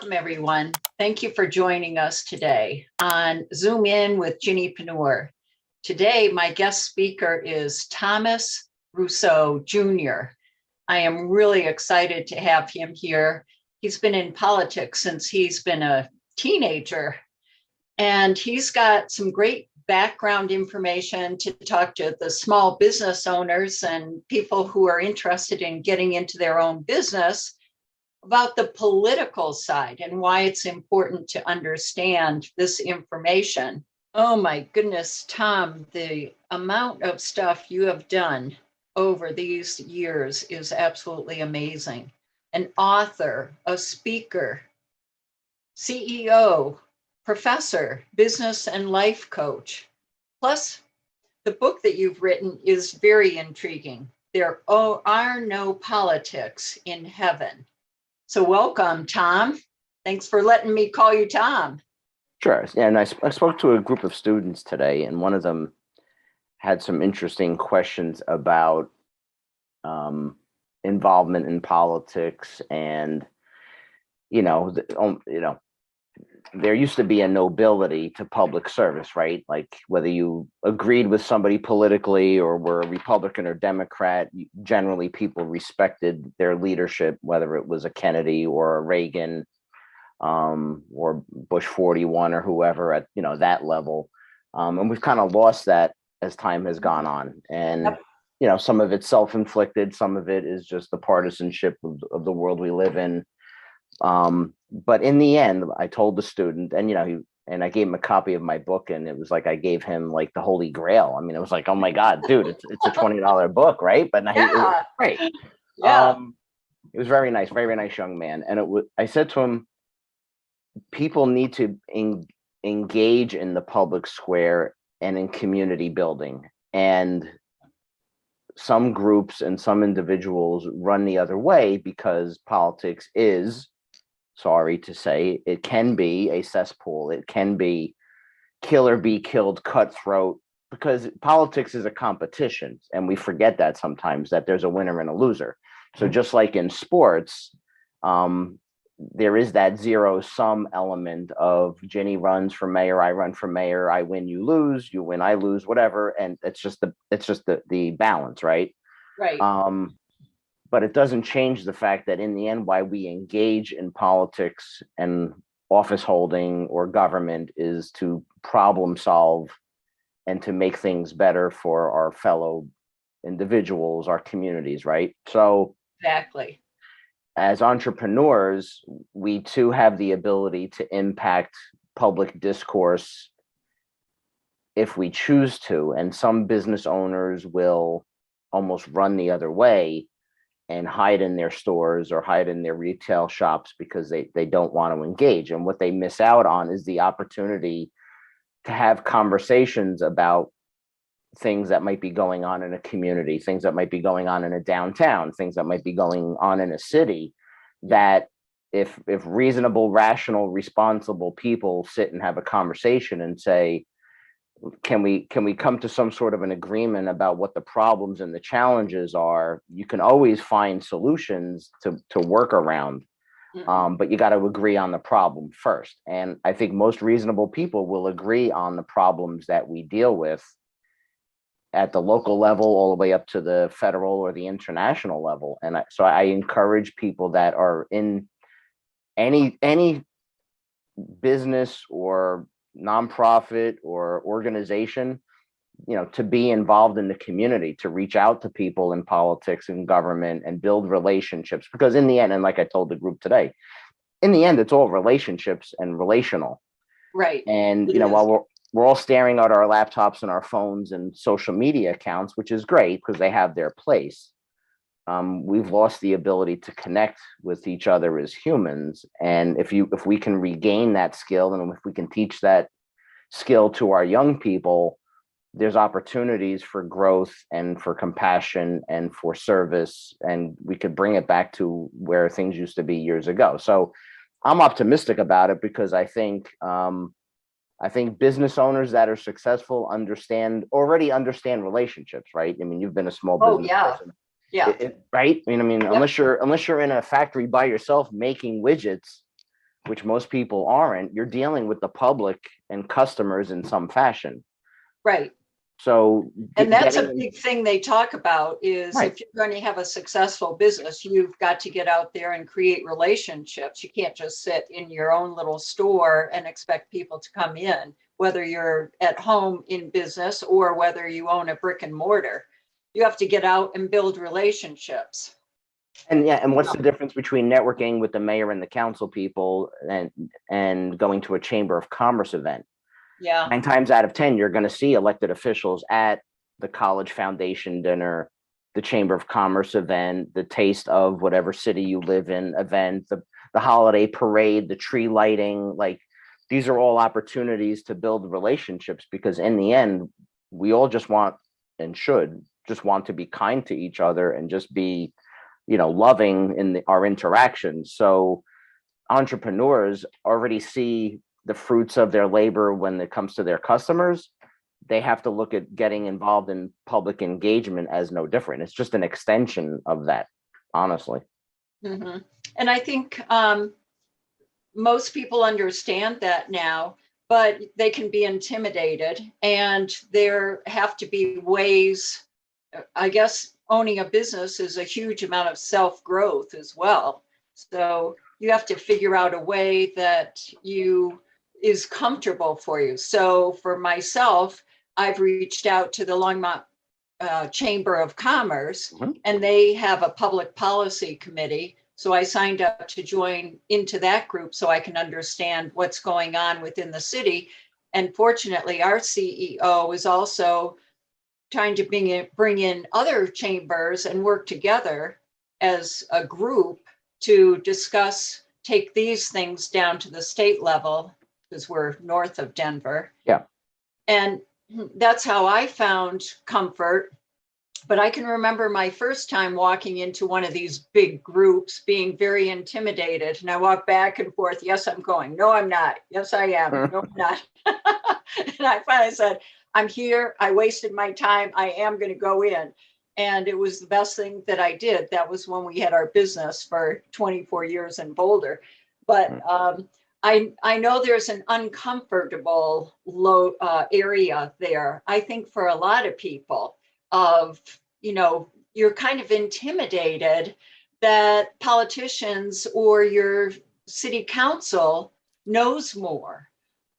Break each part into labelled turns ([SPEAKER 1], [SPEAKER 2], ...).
[SPEAKER 1] Welcome, everyone. Thank you for joining us today on Zoom In with Ginny. Today, my guest speaker is Thomas Russo Jr. I am really excited to have him here. He's been in politics since he's been a teenager, and he's got some great background information to talk to the small business owners and people who are interested in getting into their own business about the political side and why it's important to understand this information. Oh my goodness, Tom, the amount of stuff you have done over these years is absolutely amazing. An author, a speaker, CEO, professor, business and life coach. Plus, the book that you've written is very intriguing. There are no politics in heaven. So welcome, Tom. Thanks for letting me call you Tom.
[SPEAKER 2] Sure. Yeah, and I spoke to a group of students today, and one of them had some interesting questions about involvement in politics, and there used to be a nobility to public service, right? Like whether you agreed with somebody politically or were a Republican or Democrat, generally people respected their leadership, whether it was a Kennedy or a Reagan or Bush 41 or whoever at, that level. And we've kind of lost that as time has gone on. And, some of it's self-inflicted, some of it is just the partisanship of the world we live in. But in the end, I told the student, and I gave him a copy of my book, and it was like I gave him like the Holy Grail. I mean, it was like, oh my God, dude, it's a $20 book, right? But it was great.
[SPEAKER 1] Yeah.
[SPEAKER 2] It was very nice young man. And I said to him, people need to engage in the public square and in community building. And some groups and some individuals run the other way because politics is, sorry to say, it can be a cesspool. It can be kill or be killed, cutthroat, because politics is a competition. And we forget that sometimes, that there's a winner and a loser. So just like in sports, there is that zero-sum element of Ginny runs for mayor, I run for mayor, I win, you lose, you win, I lose, whatever. And it's just the balance, right?
[SPEAKER 1] Right.
[SPEAKER 2] But it doesn't change the fact that in the end, why we engage in politics and office holding or government is to problem solve and to make things better for our fellow individuals, our communities, right? So
[SPEAKER 1] exactly.
[SPEAKER 2] As entrepreneurs, we too have the ability to impact public discourse if we choose to. And some business owners will almost run the other way and hide in their stores or hide in their retail shops because they don't want to engage. And what they miss out on is the opportunity to have conversations about things that might be going on in a community, things that might be going on in a downtown, things that might be going on in a city, that if reasonable, rational, responsible people sit and have a conversation and say, can we come to some sort of an agreement about what the problems and the challenges are? You can always find solutions to work around, but you got to agree on the problem first. And I think most reasonable people will agree on the problems that we deal with at the local level, all the way up to the federal or the international level. And so I encourage people that are in any business or nonprofit or organization, to be involved in the community, to reach out to people in politics and government and build relationships. Because in the end, and like I told the group today, in the end, it's all relationships and relational.
[SPEAKER 1] Right.
[SPEAKER 2] And, while we're all staring at our laptops and our phones and social media accounts, which is great because they have their place. We've lost the ability to connect with each other as humans. And if we can regain that skill, and if we can teach that skill to our young people, there's opportunities for growth and for compassion and for service. And we could bring it back to where things used to be years ago. So I'm optimistic about it because I think business owners that are successful already understand relationships, right? I mean, you've been a small business person.
[SPEAKER 1] Yeah.
[SPEAKER 2] Right? I mean, yep. unless you're in a factory by yourself making widgets, which most people aren't, you're dealing with the public and customers in some fashion.
[SPEAKER 1] Right.
[SPEAKER 2] So
[SPEAKER 1] And that's a
[SPEAKER 2] getting
[SPEAKER 1] big thing they talk about is
[SPEAKER 2] right.
[SPEAKER 1] if you're going to have a successful business, you've got to get out there and create relationships. You can't just sit in your own little store and expect people to come in, whether you're at home in business or whether you own a brick and mortar. You have to get out and build relationships.
[SPEAKER 2] And yeah, and what's the difference between networking with the mayor and the council people and going to a chamber of commerce event?
[SPEAKER 1] Yeah.
[SPEAKER 2] 9 times out of 10, you're going to see elected officials at the college foundation dinner, the chamber of commerce event, the taste of whatever city you live in event, the holiday parade, the tree lighting. Like, these are all opportunities to build relationships, because in the end, we all just want and should just want to be kind to each other and just be, loving in our interactions. So entrepreneurs already see the fruits of their labor when it comes to their customers. They have to look at getting involved in public engagement as no different. It's just an extension of that, honestly.
[SPEAKER 1] Mm-hmm. And I think most people understand that now, but they can be intimidated, and there have to be ways. I guess owning a business is a huge amount of self-growth as well. So you have to figure out a way that is comfortable for you. So for myself, I've reached out to the Longmont Chamber of Commerce, and they have a public policy committee. So I signed up to join into that group so I can understand what's going on within the city. And fortunately, our CEO is also trying to bring in other chambers and work together as a group to take these things down to the state level, because we're north of Denver.
[SPEAKER 2] Yeah.
[SPEAKER 1] And that's how I found comfort. But I can remember my first time walking into one of these big groups being very intimidated. And I walked back and forth. Yes, I'm going. No, I'm not. Yes, I am. No, I'm not. And I finally said, I'm here. I wasted my time. I am going to go in. And it was the best thing that I did. That was when we had our business for 24 years in Boulder. But I know there's an uncomfortable area there. I think for a lot of people you're kind of intimidated that politicians or your city council knows more.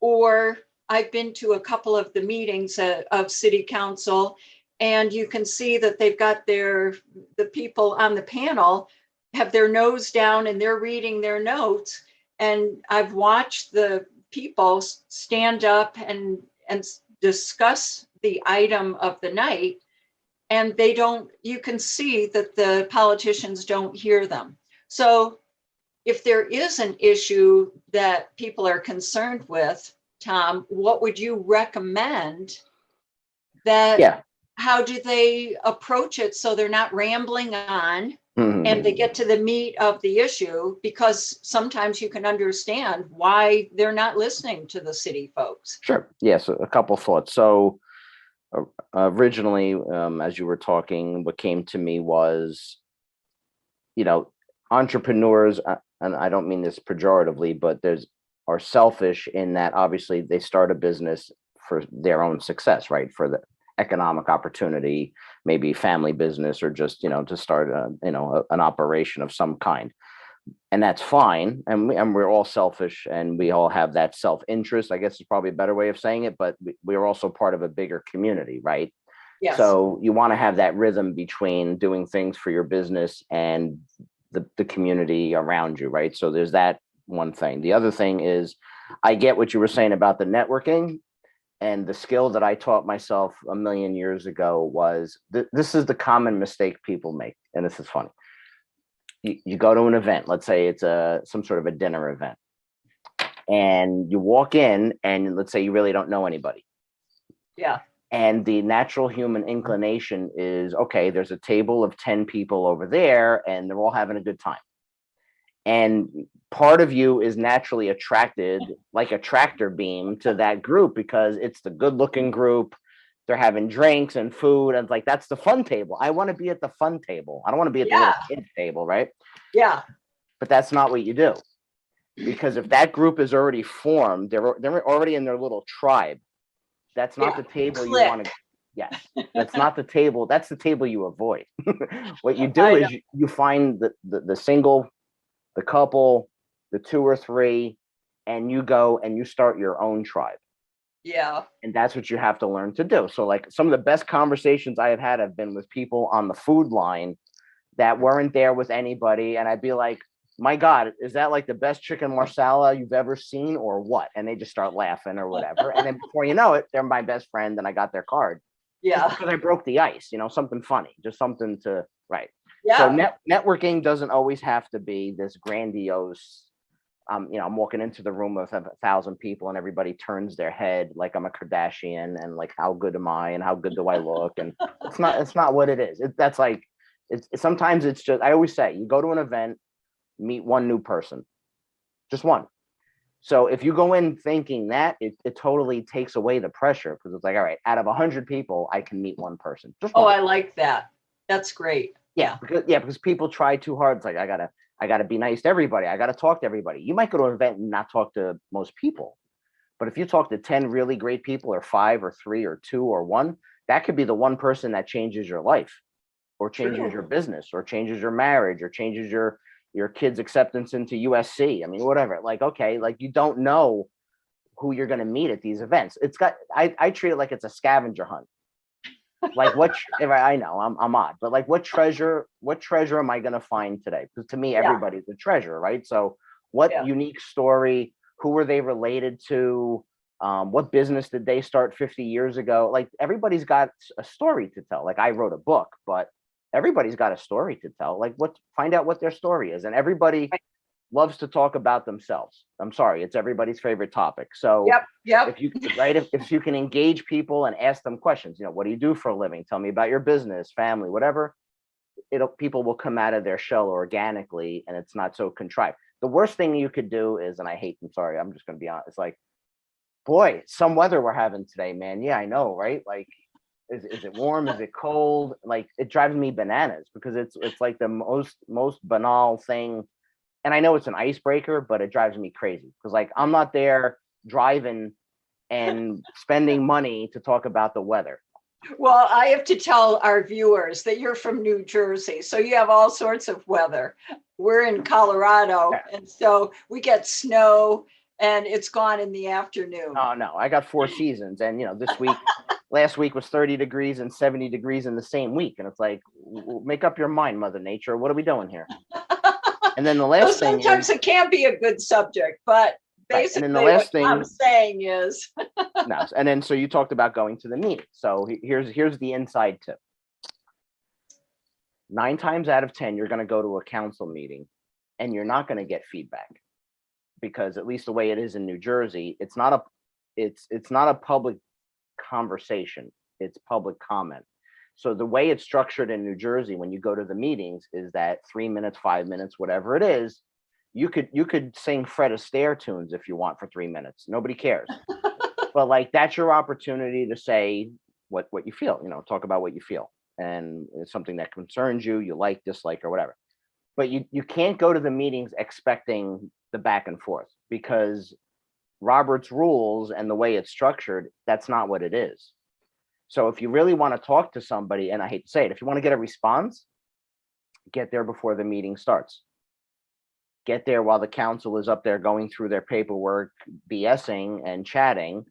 [SPEAKER 1] Or I've been to a couple of the meetings of city council, and you can see that they've got the people on the panel have their nose down and they're reading their notes. And I've watched the people stand up and discuss the item of the night, and you can see that the politicians don't hear them. So if there is an issue that people are concerned with, Tom, what would you recommend how do they approach it so they're not rambling on and they get to the meat of the issue? Because sometimes you can understand why they're not listening to the city folks.
[SPEAKER 2] Sure. Yes, a couple thoughts. So originally, as you were talking, what came to me was, entrepreneurs, and I don't mean this pejoratively, but are selfish in that obviously they start a business for their own success, right? For the economic opportunity, maybe family business, or just, to start an operation of some kind. And that's fine. And we're all selfish, and we all have that self-interest, I guess is probably a better way of saying it, but we're also part of a bigger community, right?
[SPEAKER 1] Yes.
[SPEAKER 2] So you want to have that rhythm between doing things for your business and the community around you, right? So there's that one thing. The other thing is, I get what you were saying about the networking, and the skill that I taught myself a million years ago was this is the common mistake people make. And this is funny. You go to an event, let's say it's some sort of a dinner event, and you walk in, and let's say you really don't know anybody.
[SPEAKER 1] Yeah.
[SPEAKER 2] And the natural human inclination is, okay, there's a table of 10 people over there, and they're all having a good time. And part of you is naturally attracted like a tractor beam to that group because it's the good looking group. They're having drinks and food. And it's like, that's the fun table. I want to be at the fun table. I don't want to be at the little kid table, right?
[SPEAKER 1] Yeah.
[SPEAKER 2] But that's not what you do. Because if that group is already formed, they're already in their little tribe. That's not
[SPEAKER 1] Yeah,
[SPEAKER 2] the table you
[SPEAKER 1] click.
[SPEAKER 2] want to. Yes, that's not the table. That's the table you avoid. What you do
[SPEAKER 1] I know.
[SPEAKER 2] is you find the single, the couple, the two or three, and you go and you start your own tribe.
[SPEAKER 1] Yeah.
[SPEAKER 2] And that's what you have to learn to do. So like some of the best conversations I have had have been with people on the food line that weren't there with anybody. And I'd be like, my God, is that like the best chicken marsala you've ever seen or what? And they just start laughing or whatever. And then before you know it, they're my best friend and I got their card. Just
[SPEAKER 1] Yeah.
[SPEAKER 2] because I broke the ice, something funny, just something to, right. So
[SPEAKER 1] Yeah.
[SPEAKER 2] networking doesn't always have to be this grandiose, I'm walking into the room with 1,000 people and everybody turns their head like I'm a Kardashian and like, how good am I and how good do I look? And it's not what it is. That's like, sometimes it's just, I always say, you go to an event, meet one new person, just one. So if you go in thinking that, it totally takes away the pressure because it's like, all right, out of 100 people, I can meet one person, just
[SPEAKER 1] Oh,
[SPEAKER 2] one.
[SPEAKER 1] I like that. That's great.
[SPEAKER 2] Yeah, because people try too hard. It's like I gotta be nice to everybody. I gotta talk to everybody. You might go to an event and not talk to most people, but if you talk to 10 really great people, or 5 or 3 or 2 or 1, that could be the one person that changes your life, or changes
[SPEAKER 1] True.
[SPEAKER 2] your business, or changes your marriage, or changes your kid's acceptance into USC. I mean, whatever. Like, okay, like you don't know who you're gonna meet at these events. I treat it like it's a scavenger hunt. Like if I know I'm odd, but like what treasure am I gonna find today? Because to me,
[SPEAKER 1] Yeah.
[SPEAKER 2] everybody's a treasure, right? So what
[SPEAKER 1] Yeah.
[SPEAKER 2] unique story, who were they related to? What business did they start 50 years ago? Like everybody's got a story to tell. Like I wrote a book, but everybody's got a story to tell. Like find out what their story is. And everybody loves to talk about themselves. I'm sorry, it's everybody's favorite topic. So
[SPEAKER 1] Yep. Yep.
[SPEAKER 2] if you can engage people and ask them questions, what do you do for a living? Tell me about your business, family, whatever. People will come out of their shell organically and it's not so contrived. The worst thing you could do is, and I'm sorry, I'm just gonna be honest, it's like, boy, some weather we're having today, man. Yeah, I know, right? Like, is it warm? Is it cold? Like it drives me bananas because it's like the most banal thing. And I know it's an icebreaker, but it drives me crazy because like I'm not there driving and spending money to talk about the weather.
[SPEAKER 1] Well, I have to tell our viewers that you're from New Jersey, so you have all sorts of weather. We're in Colorado, and so we get snow, and it's gone in the afternoon.
[SPEAKER 2] Oh no, I got 4 seasons, and last week was 30 degrees and 70 degrees in the same week, and it's like, make up your mind, Mother Nature. What are we doing here? And then the last thing
[SPEAKER 1] sometimes it can be a good subject, but
[SPEAKER 2] right. And then the
[SPEAKER 1] basically
[SPEAKER 2] last
[SPEAKER 1] what
[SPEAKER 2] thing
[SPEAKER 1] I'm saying is,
[SPEAKER 2] no. And then so you talked about going to the meeting. So here's the inside tip. 9 times out of 10, you're going to go to a council meeting, and you're not going to get feedback because at least the way it is in New Jersey, it's not a public conversation. It's public comment. So the way it's structured in New Jersey when you go to the meetings is that 3 minutes, 5 minutes, whatever it is, you could sing Fred Astaire tunes if you want for 3 minutes. Nobody cares. But like that's your opportunity to say what you feel, talk about what you feel. And it's something that concerns you, you like, dislike, or whatever. But you can't go to the meetings expecting the back and forth because Robert's rules and the way it's structured, that's not what it is. So if you really want to talk to somebody, and I hate to say it, if you want to get a response, get there before the meeting starts. Get there while the council is up there going through their paperwork, BSing and chatting,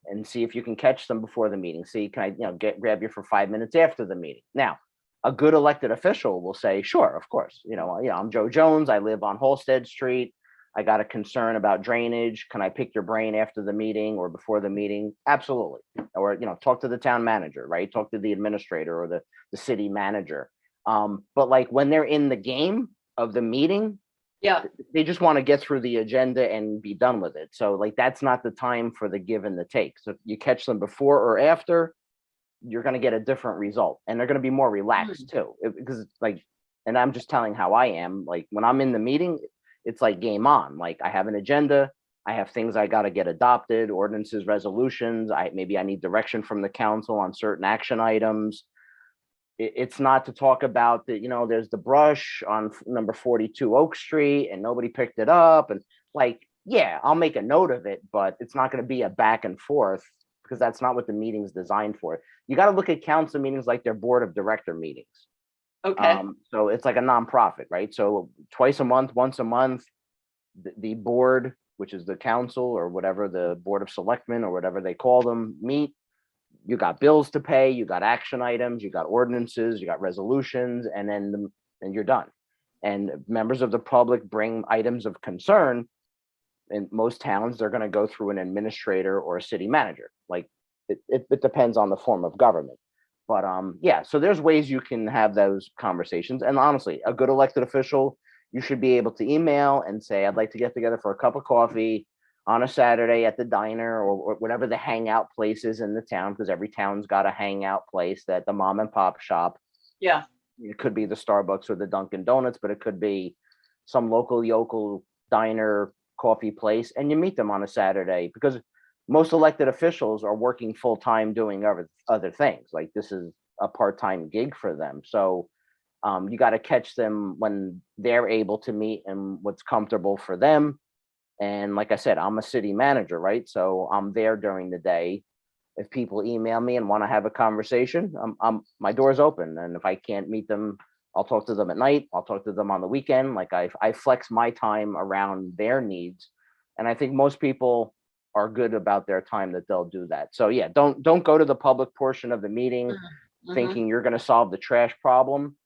[SPEAKER 2] and see if you can catch them before the meeting. See, can I, grab you for 5 minutes after the meeting? Now, a good elected official will say, sure, of course. I'm Joe Jones. I live on Halsted Street. I got a concern about drainage. Can I pick your brain after the meeting or before the meeting? Absolutely. Or, talk to the town manager, right? Talk to the administrator or the city manager. But like when they're in the game of the meeting,
[SPEAKER 1] yeah,
[SPEAKER 2] they just want to get through the agenda and be done with it. So like, that's not the time for the give and the take. So if you catch them before or after, you're going to get a different result and they're going to be more relaxed too. Because it's like, and I'm just telling how I am, like when I'm in the meeting, it's like game on. Like I have an agenda. I have things I got to get adopted, ordinances, resolutions. Maybe I need direction from the council on certain action items. It's not to talk about that, there's the brush on number 42 Oak Street and nobody picked it up. And like, yeah, I'll make a note of it, but it's not going to be a back and forth because that's not what the meeting's designed for. You got to look at council meetings like their board of director meetings.
[SPEAKER 1] Okay.
[SPEAKER 2] So it's like a nonprofit, right? So twice a month, once a month, the board, which is the council or whatever, the board of selectmen or whatever they call them, meet. You got bills to pay, you got action items, you got ordinances, you got resolutions, and then you're done. And members of the public bring items of concern. In most towns, they're going to go through an administrator or a city manager. Like it depends on the form of government. But yeah, so there's ways you can have those conversations. And honestly, a good elected official, you should be able to email and say, I'd like to get together for a cup of coffee on a Saturday at the diner or whatever the hangout place is in the town, because every town's got a hangout place, that the mom and pop shop.
[SPEAKER 1] Yeah.
[SPEAKER 2] It could be the Starbucks or the Dunkin' Donuts, but it could be some local yokel diner coffee place, and you meet them on a Saturday, because most elected officials are working full time doing other things. Like this is a part-time gig for them. So you got to catch them when they're able to meet and what's comfortable for them. And like I said, I'm a city manager, right? So I'm there during the day. If people email me and want to have a conversation, my door's open. And if I can't meet them, I'll talk to them at night. I'll talk to them on the weekend. Like I flex my time around their needs. And I think most people are good about their time that they'll do that. So yeah, don't go to the public portion of the meeting
[SPEAKER 1] Mm-hmm.
[SPEAKER 2] thinking you're going to solve the trash problem,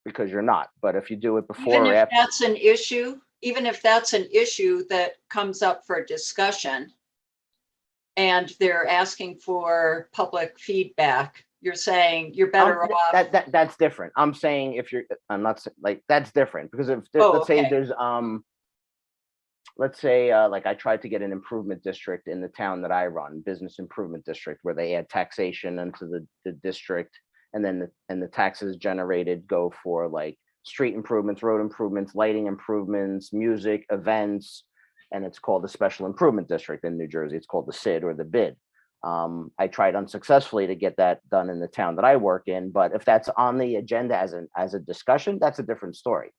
[SPEAKER 2] because you're not. But if you do it before
[SPEAKER 1] Even
[SPEAKER 2] or
[SPEAKER 1] if
[SPEAKER 2] after,
[SPEAKER 1] that's an issue, even if that's an issue that comes up for discussion and they're asking for public feedback, you're saying you're better off.
[SPEAKER 2] that's different. I'm saying if you're, I'm not like that's different, because if
[SPEAKER 1] Oh,
[SPEAKER 2] let's say
[SPEAKER 1] okay.
[SPEAKER 2] there's let's say like I tried to get an improvement district in the town that I run, business improvement district, where they add taxation into the district, and then the taxes generated go for like street improvements, road improvements, lighting improvements, music, events, and it's called the special improvement district in New Jersey. It's called the SID or the BID. I tried unsuccessfully to get that done in the town that I work in, but if that's on the agenda as a discussion, that's a different story.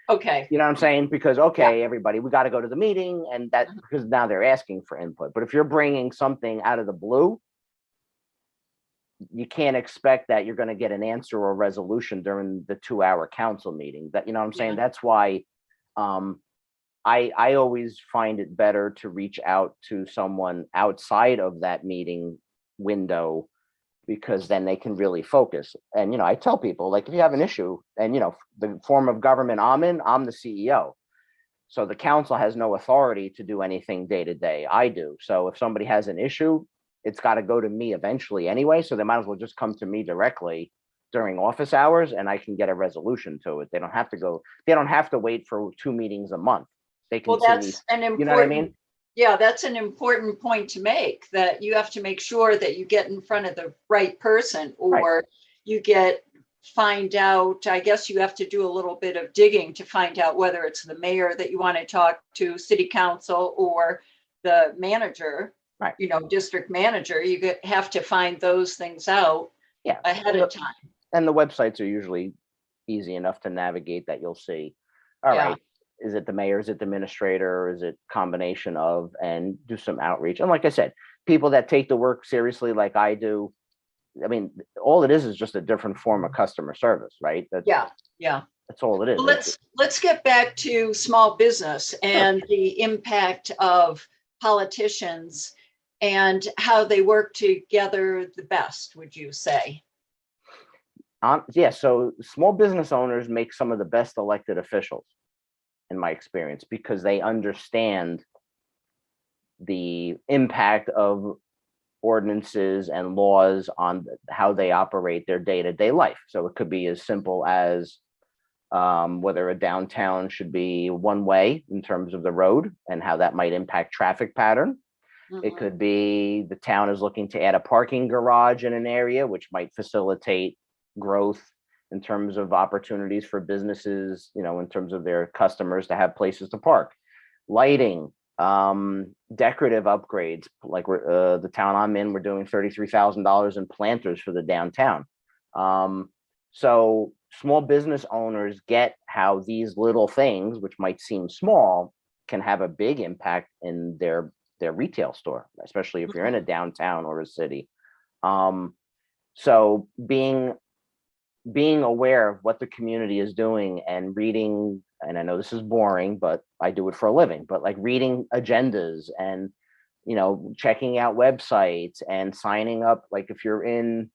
[SPEAKER 1] Okay.
[SPEAKER 2] You know what I'm saying? Because
[SPEAKER 1] Yeah.
[SPEAKER 2] okay, everybody, we got to go to the meeting, and that because now they're asking for input. But if you're bringing something out of the blue, you can't expect that you're going to get an answer or resolution during the 2-hour council meeting. That, you know what I'm saying?
[SPEAKER 1] Yeah.
[SPEAKER 2] That's why I always find it better to reach out to someone outside of that meeting window, because then they can really focus. And I tell people, like, if you have an issue, and the form of government I'm in, I'm the CEO. So the council has no authority to do anything day to day. I do. So if somebody has an issue, it's got to go to me eventually anyway. So they might as well just come to me directly during office hours, and I can get a resolution to it. They don't have to wait for 2 meetings a month. They can
[SPEAKER 1] Well,
[SPEAKER 2] see me.
[SPEAKER 1] that's an
[SPEAKER 2] You know what I mean?
[SPEAKER 1] important, yeah, that's an important point to make, that you have to make sure that you get in front of the right person,
[SPEAKER 2] Right.
[SPEAKER 1] or you find out, I guess you have to do a little bit of digging to find out whether it's the mayor that you want to talk to, city council, or the manager,
[SPEAKER 2] Right.
[SPEAKER 1] district manager. You have to find those things out
[SPEAKER 2] Yeah.
[SPEAKER 1] ahead of time.
[SPEAKER 2] And the websites are usually easy enough to navigate that you'll see, all
[SPEAKER 1] Yeah.
[SPEAKER 2] right, is it the mayor, is it the administrator, or is it combination of, and do some outreach. And like I said, people that take the work seriously like I do, I mean, all it is just a different form of customer service, right?
[SPEAKER 1] Yeah.
[SPEAKER 2] That's all it is.
[SPEAKER 1] Well, let's get back to small business and the impact of politicians and how they work together the best, would you say?
[SPEAKER 2] Yeah, so small business owners make some of the best elected officials, in my experience, because they understand the impact of ordinances and laws on how they operate their day-to-day life. So it could be as simple as whether a downtown should be one way in terms of the road and how that might impact traffic pattern. It could be the town is looking to add a parking garage in an area, which might facilitate growth in terms of opportunities for businesses, in terms of their customers to have places to park. Lighting, decorative upgrades, like the town I'm in, we're doing $33,000 in planters for the downtown. So small business owners get how these little things, which might seem small, can have a big impact in their retail store, especially if you're in a downtown or a city. Um, so being aware of what the community is doing and reading, and I know this is boring, but I do it for a living, but like reading agendas and, checking out websites and signing up. Like if you're in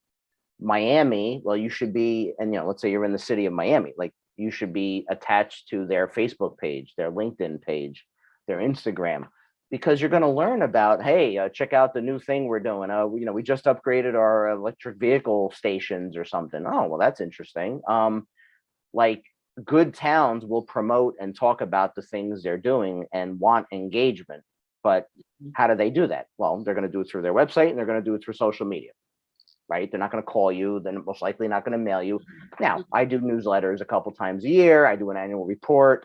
[SPEAKER 2] Miami, well, you should be, and let's say you're in the city of Miami, like you should be attached to their Facebook page, their LinkedIn page, their Instagram, because you're going to learn about, hey, check out the new thing we're doing. We just upgraded our electric vehicle stations or something. Oh, well, that's interesting. Like good towns will promote and talk about the things they're doing and want engagement. But how do they do that? Well, they're going to do it through their website and they're going to do it through social media. Right? They're not going to call you. They're most likely not going to mail you. Now, I do newsletters a couple times a year. I do an annual report.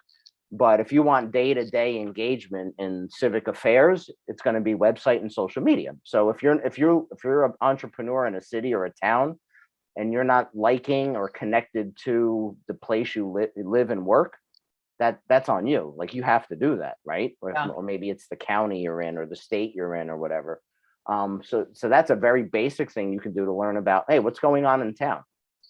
[SPEAKER 2] But if you want day-to-day engagement in civic affairs, it's going to be website and social media. So if you're an entrepreneur in a city or a town and you're not liking or connected to the place you live and work, that's on you. Like you have to do that, right? Or maybe it's the county you're in or the state you're in or whatever. So that's a very basic thing you can do to learn about, hey, what's going on in town.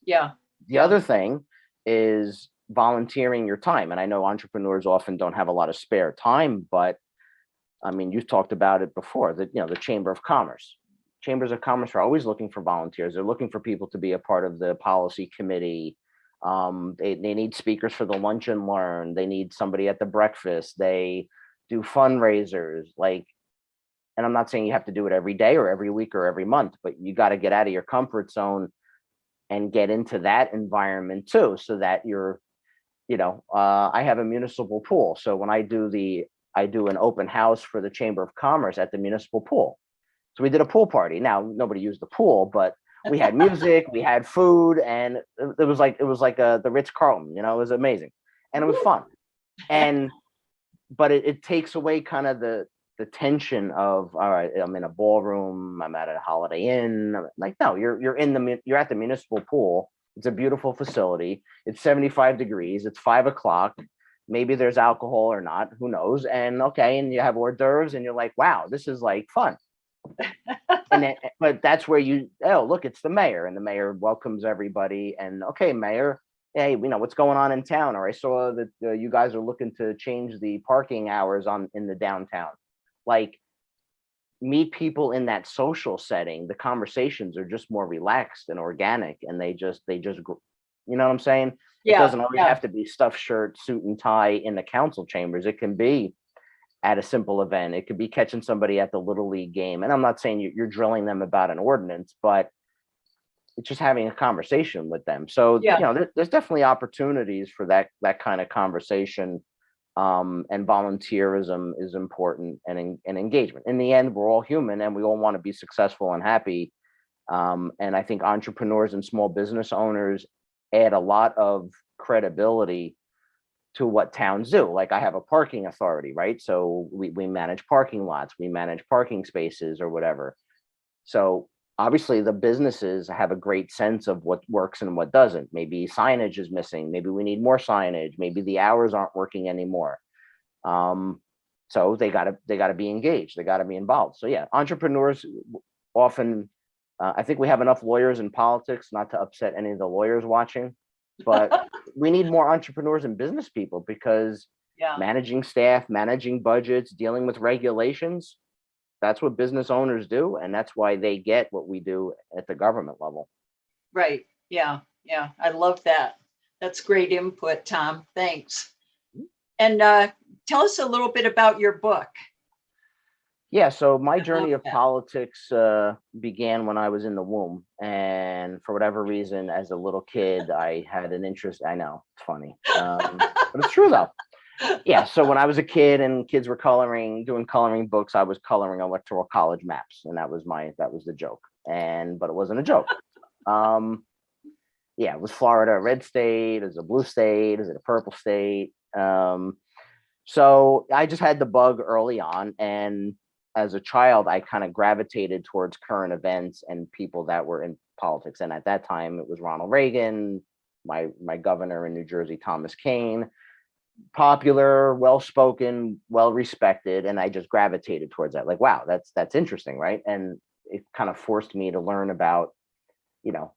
[SPEAKER 1] Yeah.
[SPEAKER 2] The other thing is volunteering your time. And I know entrepreneurs often don't have a lot of spare time, but I mean, you've talked about it before, that, the Chamber of Commerce. Chambers of Commerce are always looking for volunteers. They're looking for people to be a part of the policy committee. They need speakers for the lunch and learn. They need somebody at the breakfast. They do fundraisers. And I'm not saying you have to do it every day or every week or every month, but you got to get out of your comfort zone and get into that environment too, so that you're, I have a municipal pool. So when I do an open house for the Chamber of Commerce at the municipal pool. So we did a pool party. Now, nobody used the pool, but we had music, we had food, and it was like the Ritz-Carlton, it was amazing. And it was fun. But it takes away kind of the tension of, all right, I'm in a ballroom, I'm at a Holiday Inn. Like, no, you're at the municipal pool. It's a beautiful facility. It's 75 degrees. It's 5 o'clock. Maybe there's alcohol or not, who knows? And and you have hors d'oeuvres and you're like, wow, this is like fun. But that's where look, it's the mayor, and the mayor welcomes everybody. And okay, mayor, hey, what's going on in town? Or I saw that you guys are looking to change the parking hours in the downtown. Like, meet people in that social setting. The conversations are just more relaxed and organic, and they just you know what I'm saying? It doesn't always have to be stuffed shirt, suit and tie in the council chambers. It can be at a simple event. It could be catching somebody at the Little League game. And I'm not saying you're drilling them about an ordinance, but it's just having a conversation with them. So, there's definitely opportunities for that kind of conversation. And volunteerism is important, and engagement. In the end, we're all human and we all want to be successful and happy. And I think entrepreneurs and small business owners add a lot of credibility to what towns do. Like, I have a parking authority, right? So we manage parking lots, we manage parking spaces or whatever. So obviously the businesses have a great sense of what works and what doesn't. Maybe signage is missing. Maybe we need more signage. Maybe the hours aren't working anymore. So they gotta be engaged. They gotta be involved. So yeah, entrepreneurs often, I think we have enough lawyers in politics, not to upset any of the lawyers watching, but we need more entrepreneurs and business people, because managing staff, managing budgets, dealing with regulations, that's what business owners do. And that's why they get what we do at the government level.
[SPEAKER 1] Right. Yeah. Yeah. I love that. That's great input, Tom. Thanks. And tell us a little bit about your book.
[SPEAKER 2] Yeah. So my journey of politics began when I was in the womb. And for whatever reason, as a little kid, I had an interest. I know, it's funny, but it's true though. Yeah. So when I was a kid and kids were doing coloring books, I was coloring electoral college maps, and that was the joke. But it wasn't a joke. Yeah, it was Florida a red state? Is it a blue state? Is it a purple state? So I just had the bug early on, and as a child, I kind of gravitated towards current events and people that were in politics. And at that time, it was Ronald Reagan, my governor in New Jersey, Thomas Kane, popular, well-spoken, well-respected, and I just gravitated towards that. Like, wow, that's interesting, right? And it kind of forced me to learn about, you know,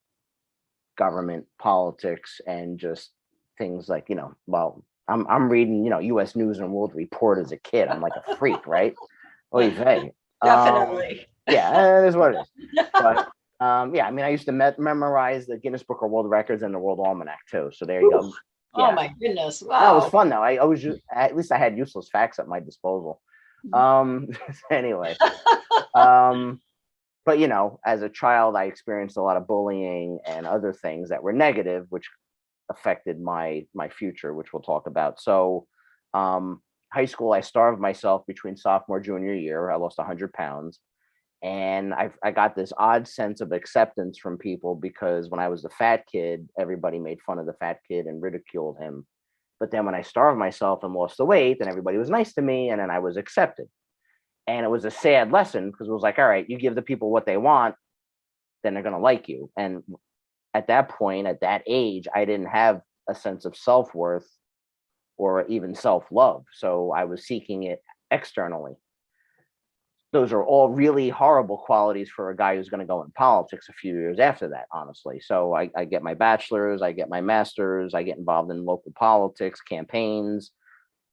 [SPEAKER 2] government, politics, and just things like, well, I'm reading, U.S. News and World Report as a kid. I'm like a freak, right? Oy vey.
[SPEAKER 1] Definitely.
[SPEAKER 2] Yeah, it is what it is. But yeah, I mean, I used to memorize the Guinness Book of World Records and the World Almanac too. So there you go.
[SPEAKER 1] Oh
[SPEAKER 2] Yeah.
[SPEAKER 1] my goodness.
[SPEAKER 2] That was
[SPEAKER 1] Wow.
[SPEAKER 2] fun though. I always at least I had useless facts at my disposal. Anyway. But as a child, I experienced a lot of bullying and other things that were negative, which affected my future, which we'll talk about. So high school, I starved myself between sophomore junior year. I lost 100 pounds, and I got this odd sense of acceptance from people, because when I was the fat kid, everybody made fun of the fat kid and ridiculed him. But then when I starved myself and lost the weight, then everybody was nice to me, and then I was accepted. And it was a sad lesson, because it was like, all right, you give the people what they want, then they're going to like you. And at that point, at that age, I didn't have a sense of self-worth or even self-love. So I was seeking it externally. Those are all really horrible qualities for a guy who's going to go in politics a few years after that, honestly. So I get my bachelor's, I get my master's, I get involved in local politics, campaigns.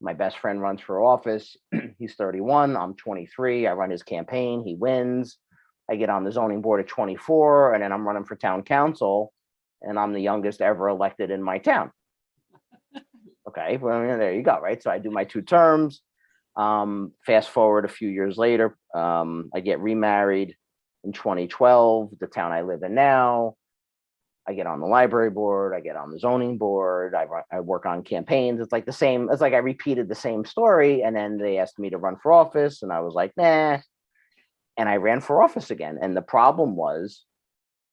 [SPEAKER 2] My best friend runs for office. He's 31. I'm 23. I run his campaign. He wins. I get on the zoning board at 24, and then I'm running for town council, and I'm the youngest ever elected in my town. Okay, well, there you go, right? So I do my 2 terms. Fast forward a few years later, I get remarried in 2012, the town I live in now. I get on the library board, I get on the zoning board, I work on campaigns. It's like the same, it's like I repeated the same story. And then they asked me to run for office, and I was like, nah. And I ran for office again. And the problem was,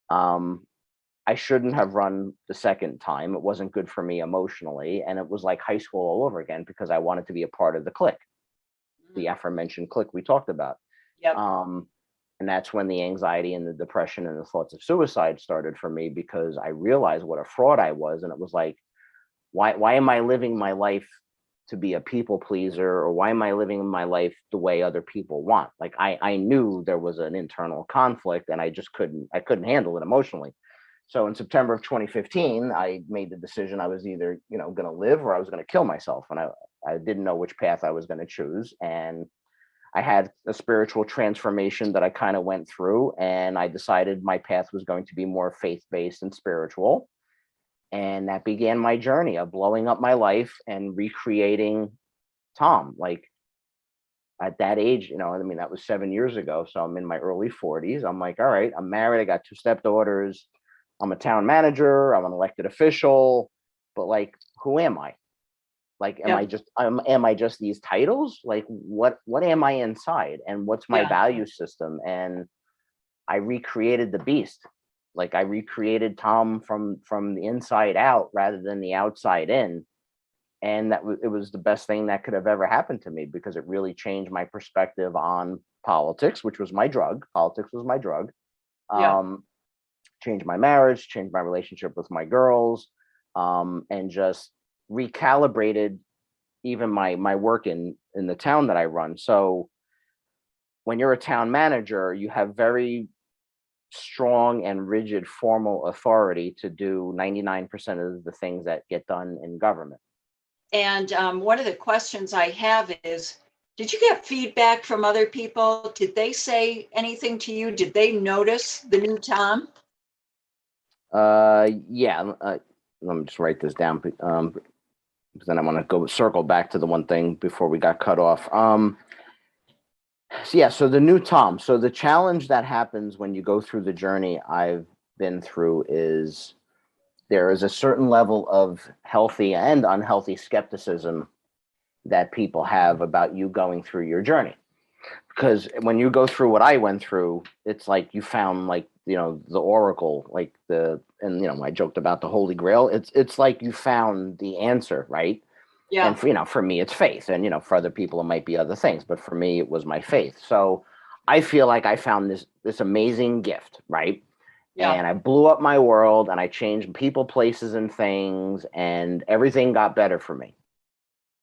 [SPEAKER 2] I shouldn't have run the second time. It wasn't good for me emotionally. And it was like high school all over again, because I wanted to be a part of the clique, the aforementioned clique we talked about.
[SPEAKER 1] Yep.
[SPEAKER 2] And that's when the anxiety and the depression and the thoughts of suicide started for me, because I realized what a fraud I was. And it was like, why am I living my life to be a people pleaser? Or why am I living my life the way other people want? Like I knew there was an internal conflict, and I couldn't handle it emotionally. So in September of 2015, I made the decision I was either, going to live, or I was going to kill myself. And I didn't know which path I was going to choose. And I had a spiritual transformation that I kind of went through, and I decided my path was going to be more faith-based and spiritual. And that began my journey of blowing up my life and recreating Tom. Like at that age, I mean, that was 7 years ago. So I'm in my early 40s. I'm like, all right, I'm married. I got 2 stepdaughters. I'm a town manager. I'm an elected official. But like, who am I? Like, am I just these titles? Like, what am I inside, and what's my value system? And I recreated the beast. Like I recreated Tom from the inside out rather than the outside in. And it was the best thing that could have ever happened to me, because it really changed my perspective on politics, which was my drug. Politics was my drug. Changed my marriage, changed my relationship with my girls, and just recalibrated even my work in the town that I run. So when you're a town manager, you have very strong and rigid formal authority to do 99% of the things that get done in government.
[SPEAKER 1] And one of the questions I have is, did you get feedback from other people? Did they say anything to you? Did they notice the new Tom?
[SPEAKER 2] Yeah. Let me just write this down, because then I want to circle back to the one thing before we got cut off. So the new Tom. So the challenge that happens when you go through the journey I've been through is there is a certain level of healthy and unhealthy skepticism that people have about you going through your journey. Because when you go through what I went through, it's like you found the oracle, I joked about the Holy Grail. It's like you found the answer, right?
[SPEAKER 1] Yeah.
[SPEAKER 2] And for me, it's faith. And, for other people, it might be other things. But for me, it was my faith. So I feel like I found this amazing gift, right?
[SPEAKER 1] Yeah.
[SPEAKER 2] and I blew up my world, and I changed people, places, and things, and everything got better for me.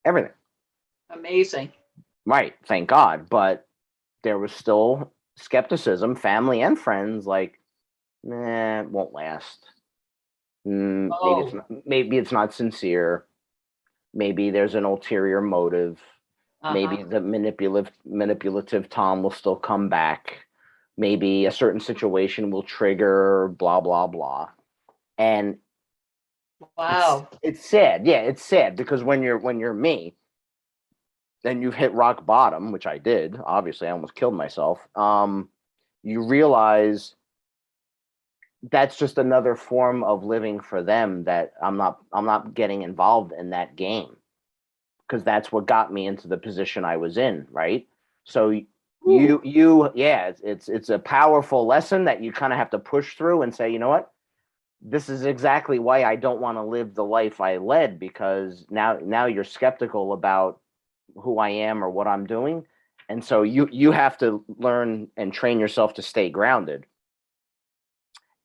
[SPEAKER 2] Everything.
[SPEAKER 1] Amazing.
[SPEAKER 2] Right. Thank God. But there was still skepticism, family and friends, like, nah, it won't last.
[SPEAKER 1] Oh,
[SPEAKER 2] Maybe it's not sincere. Maybe there's an ulterior motive.
[SPEAKER 1] uh-huh.
[SPEAKER 2] Maybe the manipulative Tom will still come back. Maybe a certain situation will trigger blah blah blah. And
[SPEAKER 1] Wow.
[SPEAKER 2] it's sad. Yeah, it's sad because when you're me, then you've hit rock bottom, which I did. Obviously, I almost killed myself. You realize that's just another form of living for them, that I'm not getting involved in that game, because that's what got me into the position I was in, right? So yeah, it's a powerful lesson that you kind of have to push through and say, you know what? This is exactly why I don't want to live the life I led, because now you're skeptical about who I am or what I'm doing. And so you have to learn and train yourself to stay grounded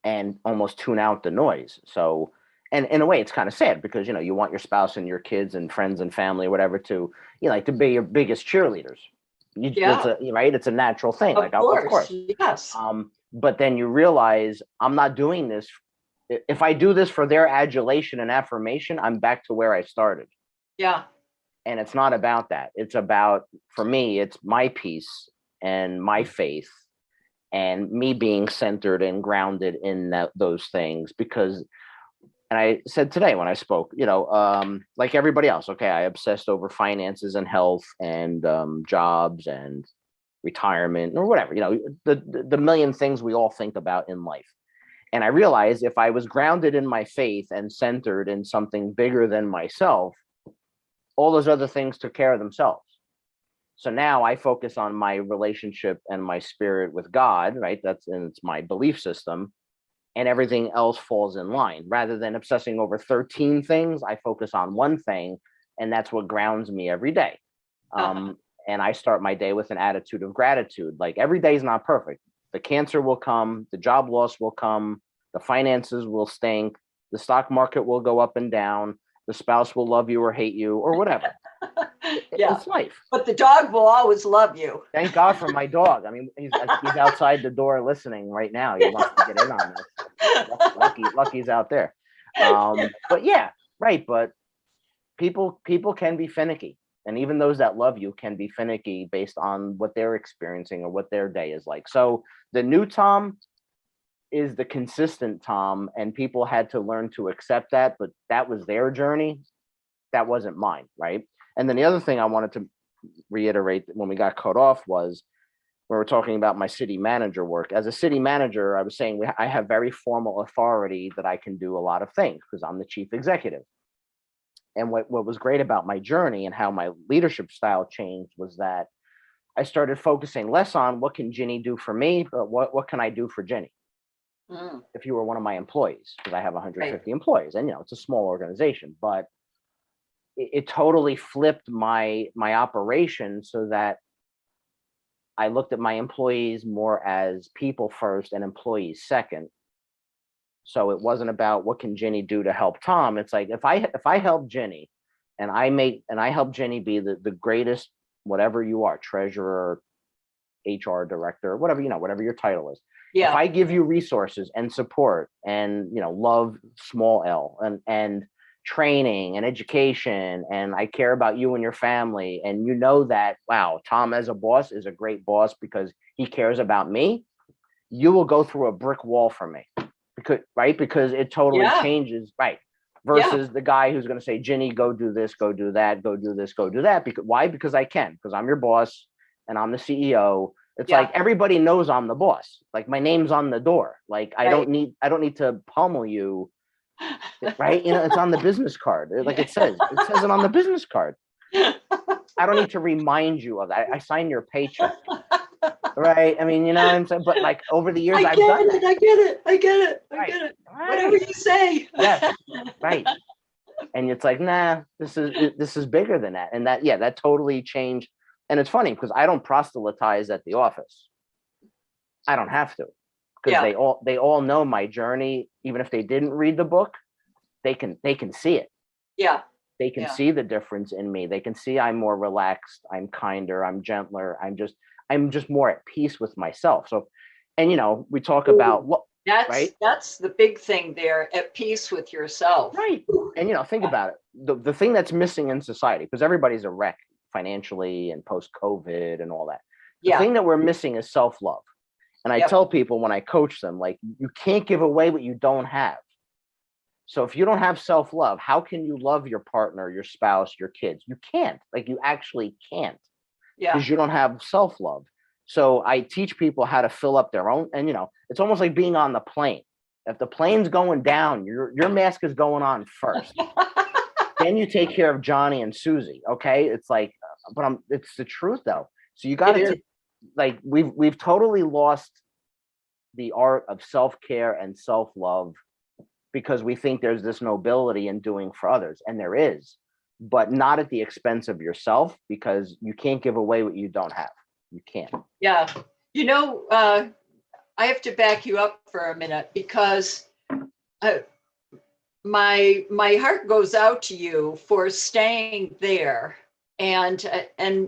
[SPEAKER 2] and almost tune out the noise. So, and in a way, it's kind of sad because you want your spouse and your kids and friends and family or whatever to like to be your biggest cheerleaders. It's
[SPEAKER 1] Yeah,
[SPEAKER 2] right. It's a natural thing.
[SPEAKER 1] of
[SPEAKER 2] Like, of
[SPEAKER 1] course.
[SPEAKER 2] course.
[SPEAKER 1] Yes.
[SPEAKER 2] But then you realize I'm not doing this. If I do this for their adulation and affirmation, I'm back to where I started.
[SPEAKER 1] Yeah.
[SPEAKER 2] And it's not about that. It's about, for me, it's my peace and my faith and me being centered and grounded in those things. Because, and I said today when I spoke, like everybody else, okay, I obsessed over finances and health and jobs and retirement or whatever, the million things we all think about in life. And I realized if I was grounded in my faith and centered in something bigger than myself, all those other things took care of themselves. So now I focus on my relationship and my spirit with God, right? It's my belief system, and everything else falls in line. Rather than obsessing over 13 things, I focus on one thing, and that's what grounds me every day.
[SPEAKER 1] Uh-huh.
[SPEAKER 2] And I start my day with an attitude of gratitude. Like, every day is not perfect. The cancer will come, the job loss will come, the finances will stink, the stock market will go up and down, the spouse will love you or hate you or whatever.
[SPEAKER 1] Yeah.
[SPEAKER 2] It's life.
[SPEAKER 1] But the dog will always love you.
[SPEAKER 2] Thank God for my dog. I mean, he's outside the door listening right now. He wants to get in on this. Lucky's out there. But yeah, right. But people can be finicky, and even those that love you can be finicky based on what they're experiencing or what their day is like. So the new Tom is the consistent Tom, and people had to learn to accept that. But that was their journey. That wasn't mine, right? And then the other thing I wanted to reiterate when we got cut off was when we were talking about my city manager work. As a city manager, I was saying I have very formal authority that I can do a lot of things because I'm the chief executive. And what was great about my journey and how my leadership style changed was that I started focusing less on what can Ginny do for me, but what can I do for Ginny
[SPEAKER 1] Mm,
[SPEAKER 2] if you were one of my employees, because I have
[SPEAKER 1] right.
[SPEAKER 2] 150 employees, and it's a small organization. But it totally flipped my operation so that I looked at my employees more as people first and employees second. So it wasn't about what can Ginny do to help Tom. It's like, if I help Ginny and I help Ginny be the greatest, whatever you are, treasurer, HR director, whatever, whatever your title is. If
[SPEAKER 1] Yeah.
[SPEAKER 2] I give you resources and support and, love, small L, and training and education, and I care about you and your family, and that, wow, Tom as a boss is a great boss because he cares about me, you will go through a brick wall for me, because it totally
[SPEAKER 1] Yeah.
[SPEAKER 2] changes, right?
[SPEAKER 1] Yeah.
[SPEAKER 2] Versus the guy who's going to say, Ginny, go do this, go do that, go do this, go do that. Because why? Because I can, because I'm your boss and I'm the CEO. It's like
[SPEAKER 1] Yeah.
[SPEAKER 2] everybody knows I'm the boss. Like, my name's on the door. Like, I
[SPEAKER 1] Right.
[SPEAKER 2] don't need to pummel you, right? It's on the business card. Like, it says it on the business card. I don't need to remind you of that. I sign your paycheck. Right. I mean, what I'm saying? But like, over the years,
[SPEAKER 1] I
[SPEAKER 2] I've
[SPEAKER 1] get
[SPEAKER 2] done
[SPEAKER 1] it.
[SPEAKER 2] that.
[SPEAKER 1] I get it. I get it. I
[SPEAKER 2] Right.
[SPEAKER 1] get it. Whatever
[SPEAKER 2] Right.
[SPEAKER 1] you say.
[SPEAKER 2] Yes. Right. And it's like, nah, this is bigger than that. And that totally changed. And it's funny because I don't proselytize at the office. I don't have to. because
[SPEAKER 1] Yeah.
[SPEAKER 2] they all know my journey. Even if they didn't read the book, they can see it.
[SPEAKER 1] Yeah.
[SPEAKER 2] They can
[SPEAKER 1] Yeah.
[SPEAKER 2] see the difference in me. They can see I'm more relaxed, I'm kinder, I'm gentler, I'm just more at peace with myself. So, and we talk about what, right?
[SPEAKER 1] That's the big thing there, at peace with yourself.
[SPEAKER 2] Right. And think about it. The thing that's missing in society, because everybody's a wreck financially and post-COVID and all that. The
[SPEAKER 1] Yeah.
[SPEAKER 2] thing that we're missing is self-love. And I
[SPEAKER 1] Yep.
[SPEAKER 2] tell people when I coach them, like, you can't give away what you don't have. So if you don't have self-love, how can you love your partner, your spouse, your kids? You can't. Like, you actually can't,
[SPEAKER 1] Yeah.
[SPEAKER 2] because you don't have self-love. So I teach people how to fill up their own, and it's almost like being on the plane. If the plane's going down, your mask is going on first. Then you take care of Johnny and Susie. Okay, it's like, but it's the truth though. So you got to, like, we've totally lost the art of self-care and self-love, because we think there's this nobility in doing for others, and there is, but not at the expense of yourself, because you can't give away what you don't have. You can't.
[SPEAKER 1] Yeah. I have to back you up for a minute, because my heart goes out to you for staying there. And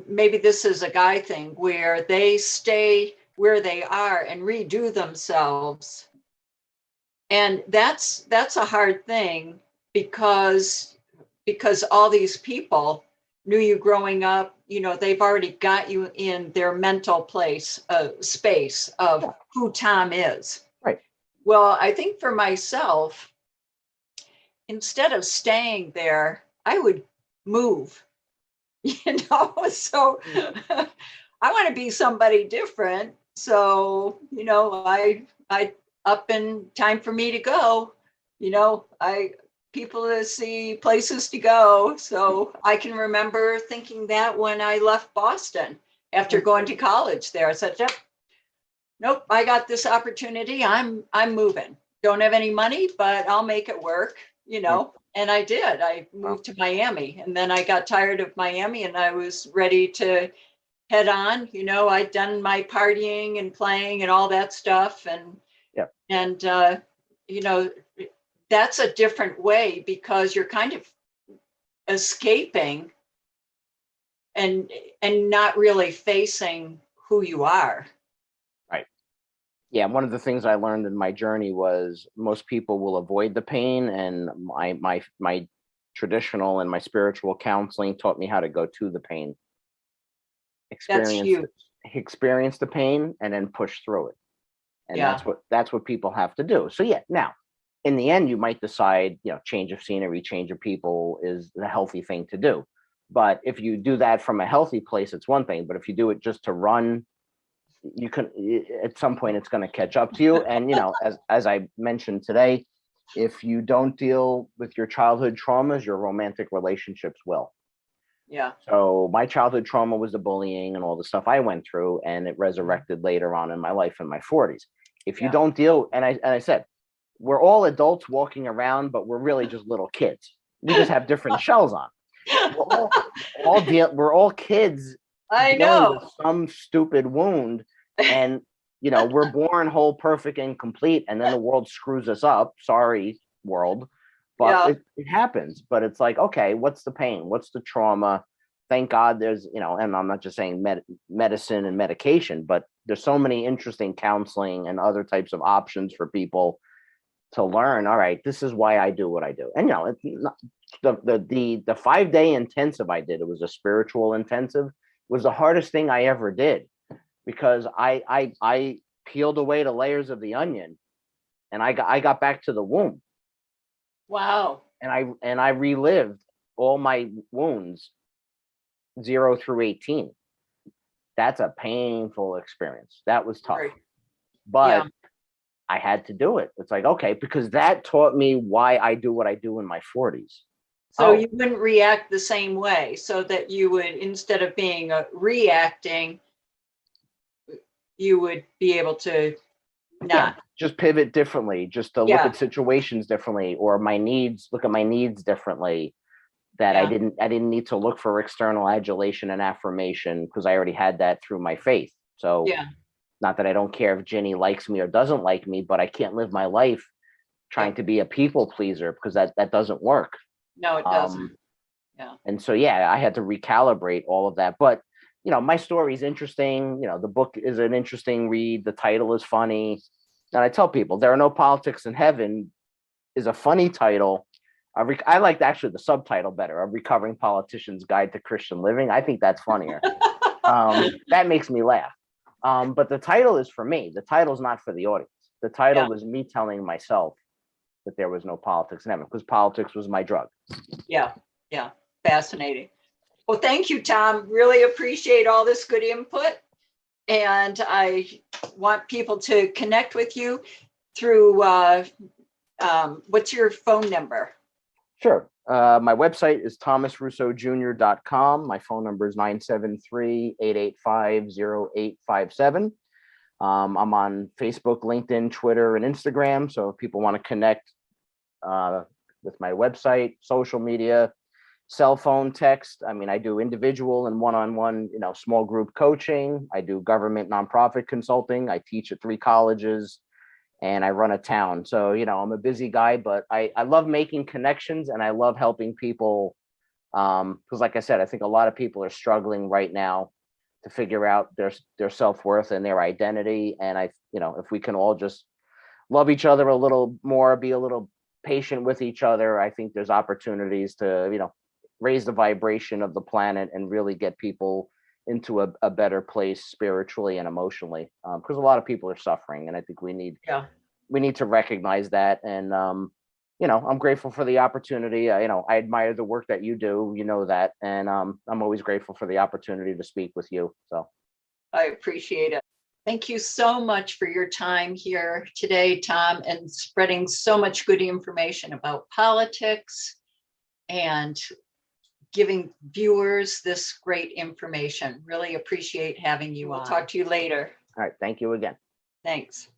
[SPEAKER 1] maybe this is a guy thing, where they stay where they are and redo themselves. And that's a hard thing, because all these people knew you growing up. They've already got you in their mental space of who Tom is.
[SPEAKER 2] Right.
[SPEAKER 1] Well, I think for myself, instead of staying there, I would move. So I want to be somebody different. So I up and time for me to go. People to see, places to go. So I can remember thinking that when I left Boston after going to college there. I said, yep, nope, I got this opportunity. I'm moving. Don't have any money, but I'll make it work, And I did. I moved to Miami, and then I got tired of Miami, and I was ready to head on. I'd done my partying and playing and all that stuff. And that's a different way, because you're kind of escaping and not really facing who you are.
[SPEAKER 2] Right. Yeah. One of the things I learned in my journey was most people will avoid the pain, and my traditional and my spiritual counseling taught me how to go to the pain, experience the pain, and then push through it. And that's what people have to do. So yeah, now in the end, you might decide, change of scenery, change of people is the healthy thing to do. But if you do that from a healthy place, it's one thing. But if you do it just to run, you can, at some point, it's going to catch up to you. And, as I mentioned today, if you don't deal with your childhood traumas, your romantic relationships will.
[SPEAKER 1] Yeah.
[SPEAKER 2] So my childhood trauma was the bullying and all the stuff I went through, and it resurrected later on in my life in my 40s. If you don't deal, and I said, we're all adults walking around, but we're really just little kids. We just have different shells on. We're all kids.
[SPEAKER 1] I
[SPEAKER 2] dealing
[SPEAKER 1] know.
[SPEAKER 2] with some stupid wound, and we're born whole, perfect, and complete, and then the world screws us up. Sorry, world, but it happens. But it's like, okay, what's the pain? What's the trauma? Thank God there's, and I'm not just saying medicine and medication, but there's so many interesting counseling and other types of options for people to learn. All right, this is why I do what I do. And it's not, the 5-day intensive I did, it was a spiritual intensive, was the hardest thing I ever did, because I peeled away the layers of the onion, and I got back to the womb.
[SPEAKER 1] Wow.
[SPEAKER 2] And I relived all my wounds 0 through 18. That's a painful experience. That was tough. Right. But I had to do it. It's like, okay, because that taught me why I do what I do in my 40s.
[SPEAKER 1] So you wouldn't react the same way, so that you would, instead of being reacting, you would be able to not
[SPEAKER 2] just pivot differently, just to look at situations differently, or look at my needs differently, that I didn't need to look for external adulation and affirmation, because I already had that through my faith. So Not that I don't care if Ginny likes me or doesn't like me, but I can't live my life trying to be a people pleaser, because that doesn't work.
[SPEAKER 1] No, it doesn't. Yeah.
[SPEAKER 2] And so, yeah, I had to recalibrate all of that. But, my story is interesting. The book is an interesting read. The title is funny. And I tell people, There Are No Politics in Heaven is a funny title. I liked actually the subtitle better, A Recovering Politician's Guide to Christian Living. I think that's funnier. That makes me laugh. But the title is for me. The title is not for the audience. The title was me telling myself that there was no politics in heaven, because politics was my drug.
[SPEAKER 1] Yeah. Yeah. Fascinating. Well, thank you, Tom. Really appreciate all this good input. And I want people to connect with you through, what's your phone number?
[SPEAKER 2] Sure. My website is thomasrussojr.com. My phone number is 973-885-0857. I'm on Facebook, LinkedIn, Twitter, and Instagram. So if people want to connect with my website, social media, cell phone, text. I mean, I do individual and one-on-one, small group coaching. I do government nonprofit consulting. I teach at 3 colleges, and I run a town. So, I'm a busy guy, but I love making connections, and I love helping people. Because like I said, I think a lot of people are struggling right now to figure out their self-worth and their identity. And if we can all just love each other a little more, be a little patient with each other, I think there's opportunities to, raise the vibration of the planet and really get people into a better place spiritually and emotionally. Because a lot of people are suffering, and I think we need to recognize that. And I'm grateful for the opportunity. I admire the work that you do, that, and I'm always grateful for the opportunity to speak with you. So
[SPEAKER 1] I appreciate it. Thank you so much for your time here today, Tom, and spreading so much good information about politics and giving viewers this great information. Really appreciate having you on. We'll talk to you later.
[SPEAKER 2] all right, thank you again.
[SPEAKER 1] Thanks.